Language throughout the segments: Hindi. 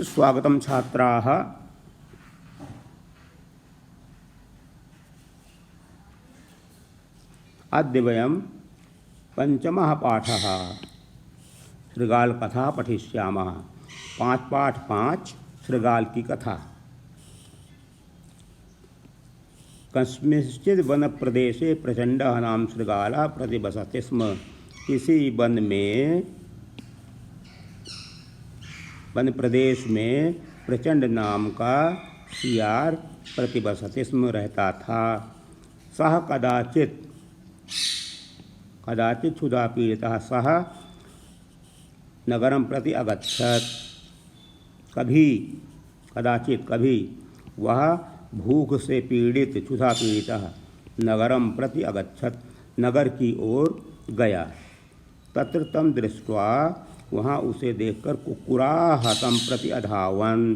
स्वागतं छात्राः। अद्य वयं पञ्चमः पाठः शृगालकथा पठिष्यामः। 5.5 शृगाल की कथा। कस्मिंश्चित् वनप्रदेशे प्रचण्डः नाम शृगालः प्रतिवसति स्म। किसी वन प्रदेश में प्रचंड नाम का सियार प्रतिवसति स्म रहता था। सह कदाचित क्षुधा पीड़ितः सह नगरं प्रति अगच्छत्। कभी वह भूख से पीड़ित क्षुधा पीड़ितः नगरं प्रति अगच्छत्, नगर की ओर गया। तत्र तं दृष्ट्वा, वहाँ उसे देखकर कुक्कुराः तं प्रति अधावन्।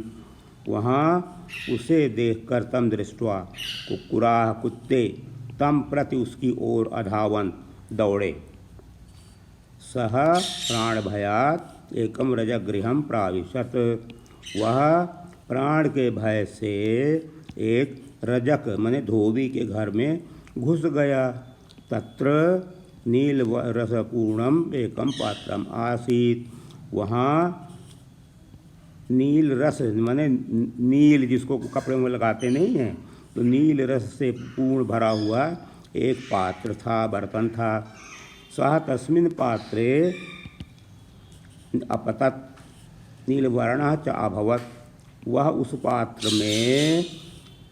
तं दृष्ट्वा कुक्कुराः कुत्ते तं प्रति उसकी ओर अधावन् दौड़े। सह प्राणभयात् एकं रजगृहं प्राविशत्। वह प्राण के भय से एक रजक माने धोबी के घर में घुस गया। तत्र नीलरसपूर्णम एकम पात्रम आसीत्। वहाँ नील रस माने नील जिसको कपड़े में लगाते नहीं हैं, तो नील रस से पूर्ण भरा हुआ एक पात्र था, बर्तन था। सह तस्मिन् पात्रे अपतत् नीलवर्णः च अभवत्। वह उस पात्र में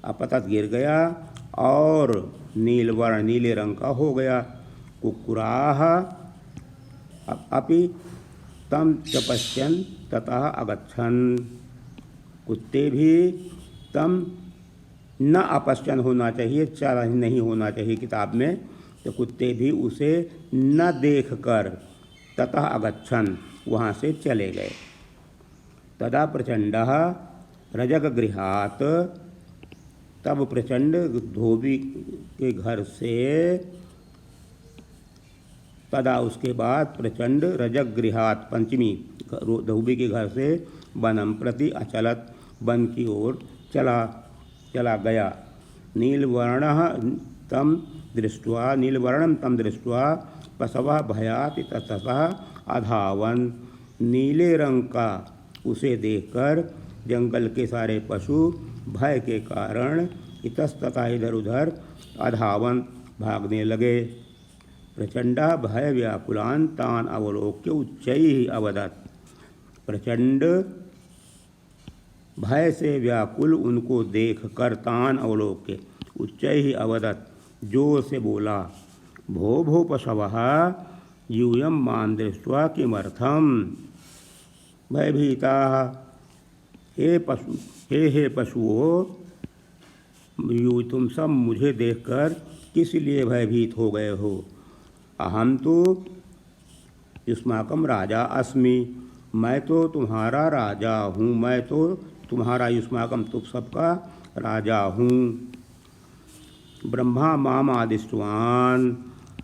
अपतत् गिर गया और नीले रंग का हो गया। कुक्कुराः अपि तं च पश्यन् ततः अगच्छन्। कुत्ते भी तम न अपश्यन होना चाहिए, चारा नहीं होना चाहिए किताब में, तो कुत्ते भी उसे न देखकर ततः अगच्छन् वहाँ से चले गए। तदा प्रचण्डः रजगगृहात्, तब प्रचंड धोबी के घर से, तदा उसके बाद प्रचंड रजगगृहात् पंचमी धोबी के घर से वनम प्रति अचलत, वन की ओर चला गया। नीलवर्णं तं दृष्ट्वा पशवः भयात् ततः अधावन्। नीले रंग का उसे देखकर जंगल के सारे पशु भय के कारण इतस्ततः इधर उधर अधावन् भागने लगे। प्रचण्डः भय व्याकुलान् तान् अवलोक्य उच्चैः अवदत्। प्रचंड भय से व्याकुल उनको देखकर तान् अवलोक्य उच्चैः अवदत्, जोर से बोला, भो पशवः यूयं मां दृष्ट्वा किमर्थम्। भयभीताः, हे पशुओं, तुम सब मुझे देखकर किस लिए भयभीत हो गए हो। अहम तो युष्माकं राजा अस्मि, मैं तो तुम्हारा राजा हूँ, मैं तो तुम्हारा युष्माकं तुम सबका राजा हूँ। ब्रह्मा माम आदिष्टवान्,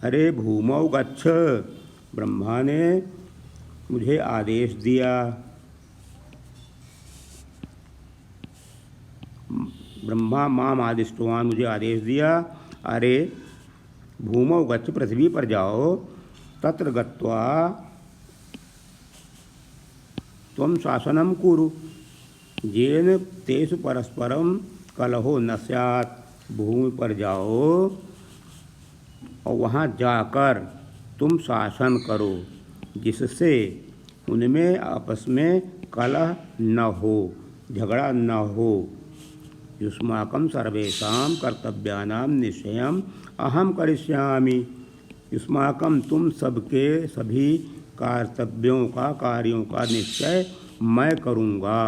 अरे भूमौ गच्छ, ब्रह्मा ने मुझे आदेश दिया। ब्रह्मा माम आदिष्टवान्, मुझे आदेश दिया। अरे भूमौ गच्छ, पृथ्वी पर जाओ। तत्र गत्वा त्वं शासनं कुरु, येन तेषु परस्परं कलहो न स्यात्। भूमि पर जाओ और वहाँ जाकर तुम शासन करो, जिससे उनमें आपस में कलह न हो, झगड़ा न हो। युष्माकं सर्वेषां कर्तव्यानां निश्चयम् अहम करिष्यामि। युष्माकं तुम सबके सभी कार्यों का निश्चय मैं करूँगा।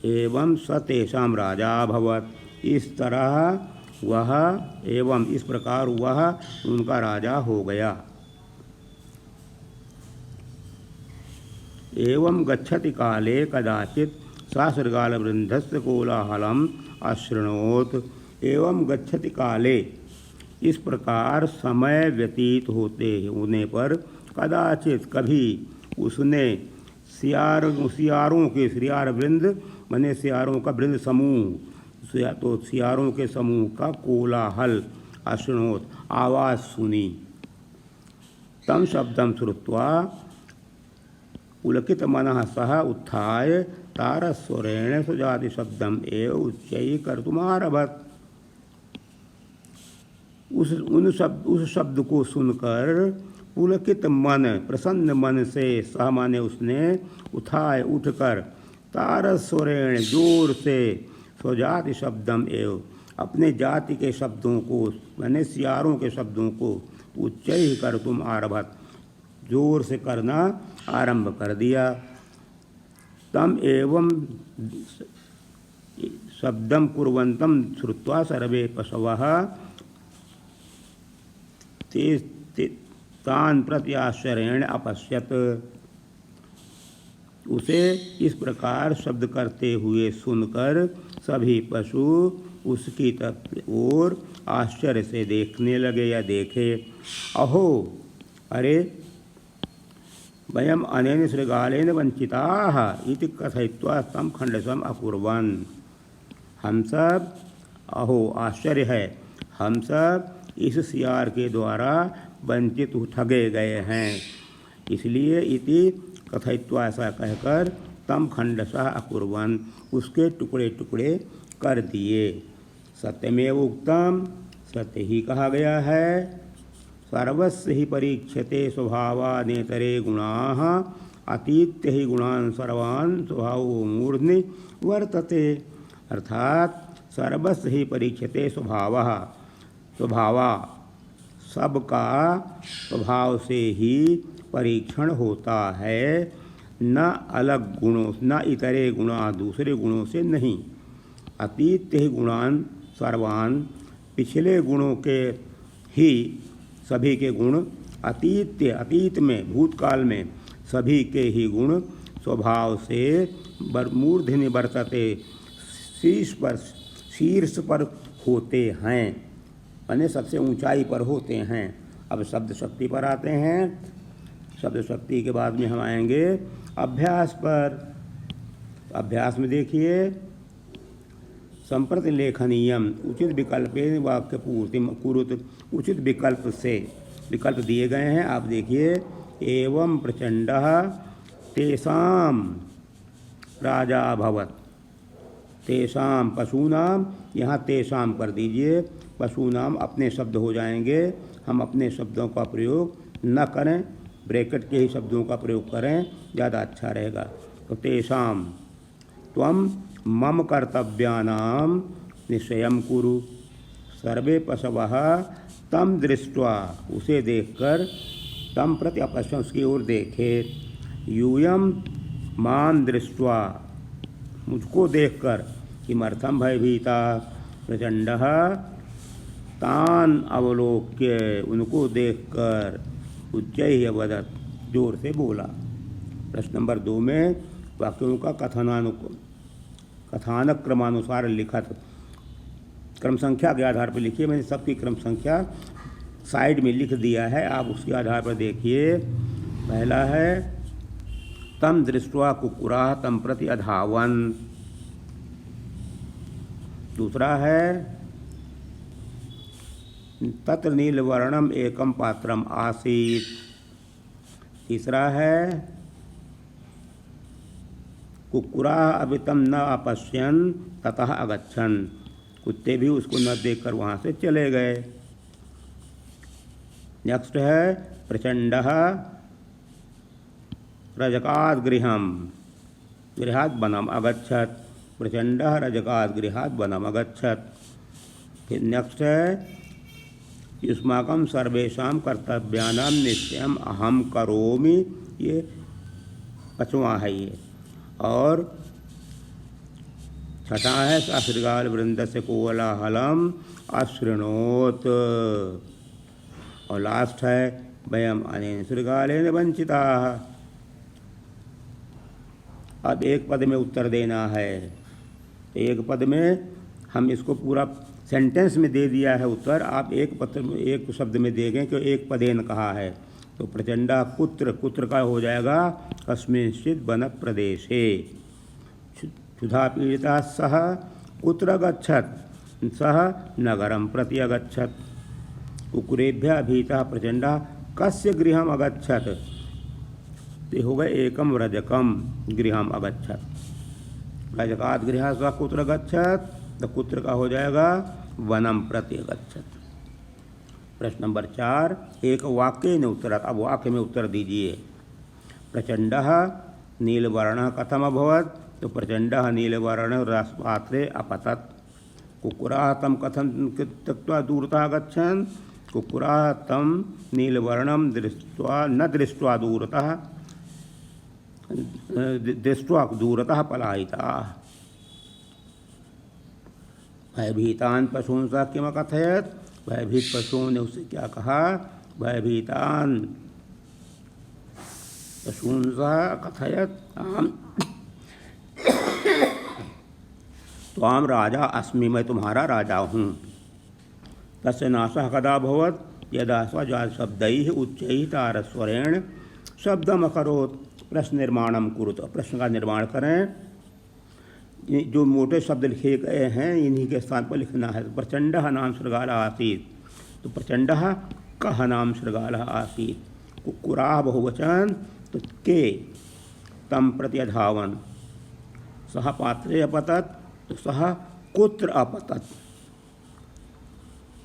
एवं स तेषां राजा अभवत्, इस प्रकार वह उनका राजा हो गया। एवं गच्छति काले कदाचित् सा शृगालवृन्दस्य कोलाहलम् अशृणोत्। एवं गच्छति काले, इस प्रकार समय व्यतीत होने पर कदाचित कभी उसने सियारों के, सियार वृंद माने सियारों का वृंद समूह, तो सियारों के समूह का कोलाहल अश्रुणोत आवाज़ सुनी। तम शब्दम श्रुत्वा पुलकित मनः सह उत्थाय तारस्वरेण सुजाति शब्दम एव उच्चैः कर्तुमारभत। उस शब्द को सुनकर पुलकित मन, प्रसन्न मन से सह माने उसने, उठाए उठकर, तारस्वरेण जोर से, स्वजाति शब्दम एव अपने जाति के शब्दों को माने सियारों के शब्दों को, उच्चैः कर्तुम आरभत जोर से करना आरंभ कर दिया। तम एवं शब्दम कुर्वन्तं श्रुत्वा सर्वे पशवः तान् प्रति आश्चर्येण अपश्यत। उसे इस प्रकार शब्द करते हुए सुनकर सभी पशु उसकी ओर आश्चर्य से देखने लगे या देखे। अहो, अरे, वयम अनेन शृगालेन वंचिताः इति कथयित्वा तं खण्डसम् अकुर्वन्। हम सब, अहो आश्चर्य है, हम सब इस सियार के द्वारा वंचित ठगे गए हैं, इसलिए इति कथयित्वा ऐसा कहकर तम खण्डसः अकुर्वन् उसके टुकड़े टुकड़े कर दिए। सत्यमेव उक्तम, सत्य ही कहा गया है। सर्वस्य ही परीक्षते स्वभावा नेतरे गुणाः अतीत्य ही गुणान् सर्वान् स्वभावो मूर्ध्नि वर्तते। अर्थात सर्वस्य ही परीक्षते स्वभावः, स्वभावा सबका स्वभाव से ही परीक्षण होता है, न अलग गुणों, न इतरे गुणा दूसरे गुणों से नहीं। अतीत ही गुणान सर्वान पिछले गुणों के ही सभी के गुण, अतीत में भूतकाल में सभी के ही गुण स्वभाव से मूर्धनि वर्तते शीर्ष पर होते हैं, यानी सबसे ऊंचाई पर होते हैं। अब शब्द शक्ति पर आते हैं। शब्द शक्ति के बाद में हम आएंगे अभ्यास पर। अभ्यास में देखिए, संप्रति लेखनीयम उचित विकल्पेन वाक्य पूर्ति कुरुत। उचित विकल्प से विकल्प दिए गए हैं, आप देखिए। एवं प्रचंडः तेषां राजा अभवत्। तेषां पशूनाम, यहाँ तेषां कर दीजिए, पशूनाम अपने शब्द हो जाएंगे। हम अपने शब्दों का प्रयोग न करें, ब्रैकेट के ही शब्दों का प्रयोग करें, ज़्यादा अच्छा रहेगा। तो तेषां त्वं मम कर्तव्यानां निश्चयं कुरु। सर्वे पशवः तम दृष्ट्वा, उसे देखकर, तम प्रति अपश्यन् उसकी ओर देखे। यूयं मां दृष्ट्वा, मुझको देखकर, किमर्थं भयभीता। प्रचंडः तान अवलोक्य, उनको देखकर, उच्चैः अवदत्, जोर से बोला। प्रश्न नंबर 2 में वाक्यों का कथानक क्रमानुसार लिखत, क्रम संख्या के आधार पर लिखिए। मैंने सबकी क्रम संख्या साइड में लिख दिया है, आप उसके आधार पर देखिए। पहला है तम दृष्ट्वा कुक्कुराः तम प्रति अधावन्। दूसरा है तत्र नीलवर्णम एकम पात्रम आसीत्। तीसरा है कुक्कुराः अपि तं न अपश्यन् ततः अगच्छन्। कुत्ते भी उसको न देखकर वहाँ से चले गए। नेक्स्ट है प्रचंडः रजकात् गृहम् गृहात् वनम् अगच्छत्। प्रचंडः रजकात् गृहात् वनम् अगच्छत्। फिर नेक्स्ट है युष्माकं सर्वेषां कर्तव्यानां निश्चयम् अहं करोमि। ये 5वां है ये। और 6वां है सशृगाल वृंदस्य कोलाहलम् अशृणोत्। और लास्ट है वयम् अनेन शृगालेन वंचिताः। अब एक पद में उत्तर देना है। एक पद में हम इसको पूरा सेंटेंस में दे दिया है उत्तर। आप एक शब्द में देखें कि एक पदेन कहा है, तो प्रचंडा कुत्र, कुत्र का हो जाएगा कस्मिंश्चित् वन प्रदेशे। क्षुधा पीड़िता सह कुत्र गच्छत्, सह नगरं प्रति अगच्छत्। कुकुरेभ्यः भीतः प्रचंडा कस्य गृहम् अगच्छत्, ते हो गए एकम रजकम गृहम् अगच्छत्। रजकात् गृह सह कुत्र गच्छत्, तो कुत्र का हो जाएगा वनम प्रति अगच्छत्। प्रश्न नंबर 4, एक वाक्य ने उत्तरत। अब वाक्य में उत्तर दीजिए। प्रचंडः नीलवर्णः कथम अभवत्, तो प्रचंडः नीलवर्णः रसपात्रे अपतत्। कुक्कुराः तं कथं त्यक्त्वा दूरतः गच्छन्, कुक्कुराः तं नीलवर्णं दृष्ट्वा दूरतः पलायिताः। भयभीतान् पशून् सः किम् अकथयत्, भयभीत पशुओं ने उससे क्या कहा, भयभीतान् पशून् सः कथयत् त्वां राजा अस्मि, मैं तुम्हारा राजा हूँ। तस्य नाशः कदा अभवत्, यदा स्वजात शब्दैः उच्चैः तारस्वरेण शब्दम् अकरोत्। प्रश्न निर्माणम कुरुत, प्रश्न का निर्माण करें। जो मोटे शब्द लिखे गए हैं इन्हीं के स्थान पर लिखना है। प्रचंडः नाम शृगालः आसीत्, तो प्रचंडः कः नाम शृगालः आसीत्। कुक्कुराः बहुवचन, तो के तं प्रति अधावन्। सः पात्रे अपतत्, तो सः कुत्र अपतत्।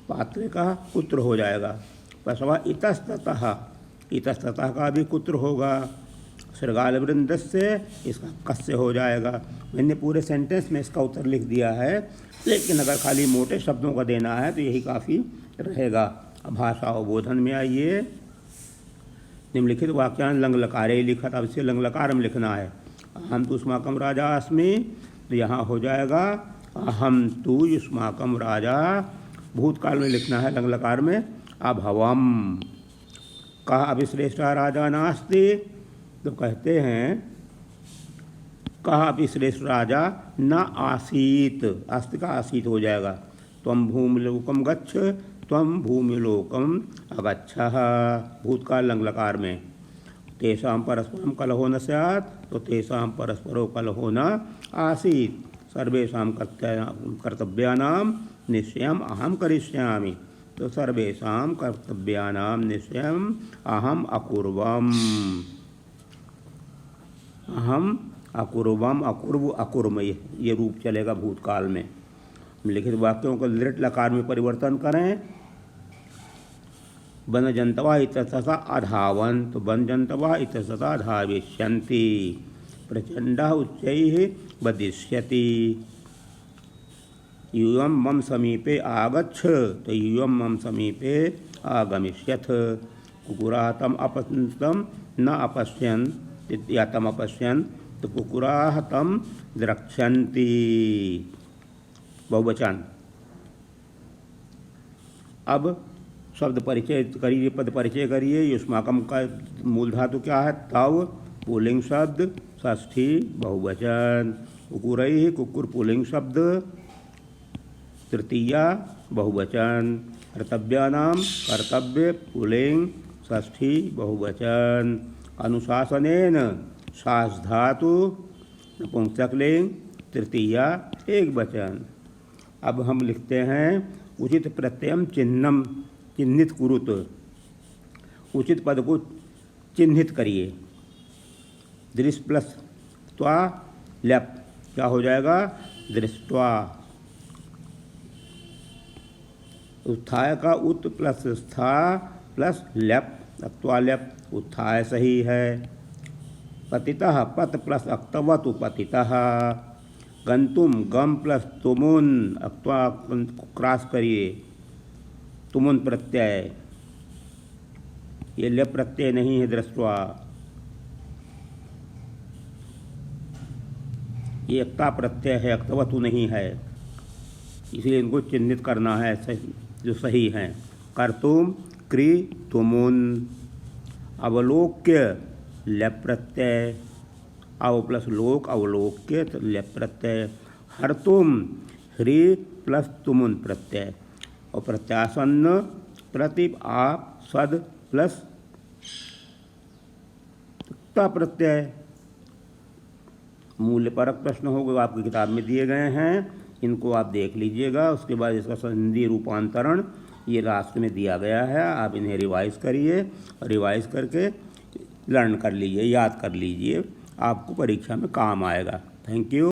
पात्रे का कुत्र हो जाएगा। पशवा इतस्ततः, इतस्ततः का भी कुत्र होगा। शृगाल वृंद से इसका कस्य हो जाएगा। मैंने पूरे सेंटेंस में इसका उत्तर लिख दिया है, लेकिन अगर खाली मोटे शब्दों का देना है तो यही काफ़ी रहेगा। अब भाषा अवबोधन में आइए। निम्नलिखित वाक्यान् लंग लकारे लिखत, अब इसे लंग लकार में लिखना है। अहम तु युष्माकं राजा अस्मि, तो यहाँ हो जाएगा अहम तु युष्माकं राजा। भूतकाल में लिखना है लंग लकार में अभवम। कः अभिश्रेष्टः राजा नास्ति, तो कहते हैं कः अभिश्रेष्ठ राजा न आसीत, अस्ति का आसीत हो जाएगा। त्वं भूमिलोकम गच्छ, त्वं भूमिलोकम अगच्छः। भूतकाल लंग लकार में। तेषां परस्परं कलहो न स्यात्, तो तेषां परस्परो कलहो न आसीत्। सर्वेषां कर्तव्यानां निश्चयम् अहं करिष्यामि, तो सर्वेषां कर्तव्यानां निश्चयम् अहम् अकुर्वम्। अहम अकुर्वम, अकुर्व अकुर्म, ये रूप चलेगा भूतकाल में। लिखित वाक्यों को लिट लकार में परिवर्तन करें। वन जंतवा इतस्ततः अधावन्, तो वन जंतवा इतस्ततः धाविष्यन्ति। प्रचंडः उच्चैः वदिष्यति। यूयं मम समीपे आगच्छ, तो यूयं मम समीपे आगमिष्यथ। कुक्कुराः तम् अपश्यन् न अपश्यन्, या तम अपश्यन्, तो कुक्कुराः तं द्रक्ष्यन्ति। बहुवचन। अब शब्द परिचय करिए, पद परिचय करिए। युष्माकम का मूल धातु क्या है, तव, पुल्लिंग शब्द, षष्ठी बहुवचन। कुक्कुरैः, कुक्कुर पुल्लिंग शब्द, तृतीया बहुवचन। कर्तव्यानां, कर्तव्य पुल्लिंग, षष्ठी बहुवचन। अनुशासनेन, शास धातु नपुंसकलिंग, तृतीया एक वचन। अब हम लिखते हैं उचित प्रत्ययम चिन्हम, चिन्हित कुरुत। उचित पद को चिन्हित करिए। दृश्य प्लस त्वा लप, क्या हो जाएगा, दृष्ट्वा। उत्थाय का उत प्लस स्था प्लस लप, त्वालप, उत्थाय सही है। पतितः, पत प्लस अक्तवतु पतितः। गंतुम, गम प्लस तुमुन, अक्त्वा क्रॉस करिए, तुमुन प्रत्यय। ये लप प्रत्यय नहीं है दृष्ट्वा, ये अक्ता प्रत्यय है, अक्तवतु नहीं है, इसलिए इनको चिन्हित करना है जो सही है। कर्तुम, क्री, तुमुन। अवलोक्य, लप प्रत्यय। अव प्लस लोक, अवलोक्य, तो लप प्रत्यय। हर्तुम, ह्री प्लस तुमुन प्रत्यय। और प्रत्यासन्न, प्रति आप सद प्लस ता प्रत्यय मूल्यपरक प्रश्न होगा, आपकी किताब में दिए गए हैं, इनको आप देख लीजिएगा। उसके बाद इसका संधि रूपांतरण ये लास्ट में दिया गया है, आप इन्हें रिवाइज करिए, रिवाइज करके लर्न कर लीजिए, याद कर लीजिए, आपको परीक्षा में काम आएगा। Thank you.